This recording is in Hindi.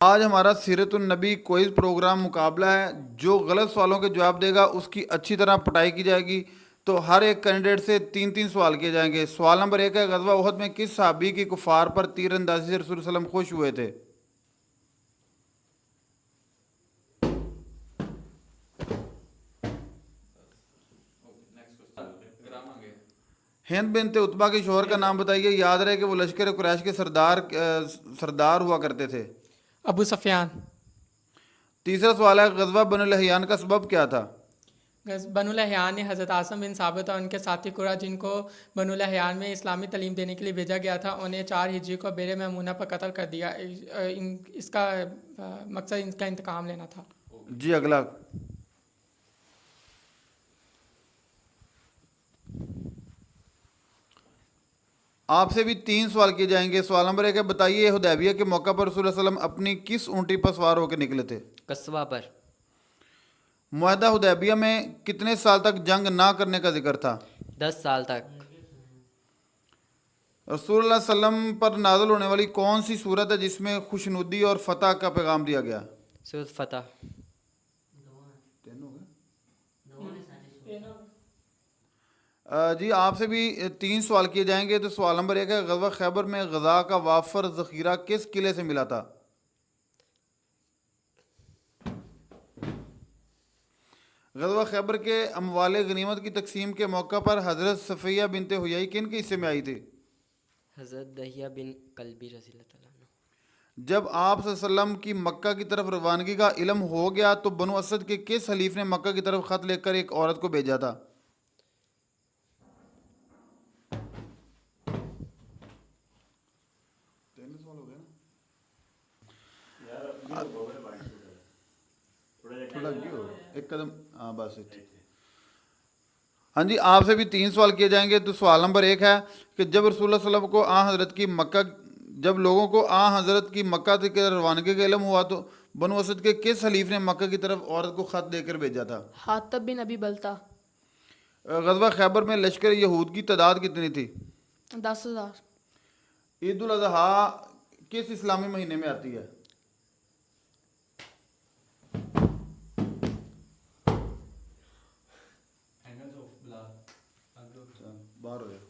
आज हमारा सीरतुन नबी क्विज प्रोग्राम मुकाबला है। जो गलत सवालों के जवाब देगा उसकी अच्छी तरह पिटाई की जाएगी। तो हर एक कैंडिडेट से तीन तीन सवाल किए जाएंगे। सवाल नंबर एक है, गज़वा उहद में किस सहाबी की कुफार पर तीर अंदाजी से रसूल सल्लम खुश हुए थे? हिंद बिनते उतबा के शोहर का नाम बताइए। याद रहे कि वो लश्कर कुरैश के सरदार हुआ करते थे। अबू सफ़ियान। तीसरा सवाल है, गज़वा बनु लहियान का सबब क्या था? बनु लहयान ने हज़रत आसम बिन साबित और उनके साथी कुरा, जिनको बनु लहयान में इस्लामी तालीम देने के लिए भेजा गया था, उन्हें 4 हिजरी को बेर मैमूना पर कत्ल कर दिया। इसका मकसद इनका इंतकाम लेना था। जी अगला। आपसे भी तीन सवाल किए जाएंगे। सवाल नंबर एक है, बताइए हुदैबिया के मौका पर रसूल सल्लम अपनी किस ऊंटी पर सवार होकर निकले थे? कस्बा पर। मुआहदा हुदैबिया में कितने साल तक जंग ना करने का जिक्र था? 10 साल तक। रसूल सल्लम पर नाज़िल होने वाली कौन सी सूरत है जिसमें खुशनुदी और फतह का पैगाम दिया गया? सूरत फतह। जी आपसे भी तीन सवाल किए जाएंगे। तो सवाल नंबर एक है, ग़ज़वा खैबर में गज़ा का वाफर ज़ख़ीरा किस किले से मिला था? ग़ज़वा खैबर के अमवाल गनीमत की तकसीम के मौका पर हज़रत सफ़िया बिनते हुयई किन के हिस्से में आई थी? हज़रत दहिया बिन कल्बी रज़ी अल्लाह तआला अन्हु। जब आप सल्लम की मक्का की तरफ रवानगी का इल्म हो गया तो बनु असद के किस हलीफ ने मक्का की तरफ ख़त लेकर एक औरत को भेजा था? थोड़ा क्यों एक कदम, हाँ बस इतने। हाँ जी आपसे भी तीन सवाल किए जाएंगे। तो सवाल नंबर एक है कि जब रसूलुल्लाह सल्लल्लाहु अलैहि वसल्लम को आ हज़रत की मक्का जब लोगों को आ हज़रत की मक्का के रवानगी का इल्म हुआ तो बनु असद के किस हलीफ ने मक्का की तरफ औरत को ख़त देकर भेजा था? हातब बिन अबी बलता। ग़ज़वा खैबर में लश्कर यहूद की तादाद कितनी थी? 10,000। ईद उल अज़हा किस इस्लामी महीने में आती है? बाहर हो गया।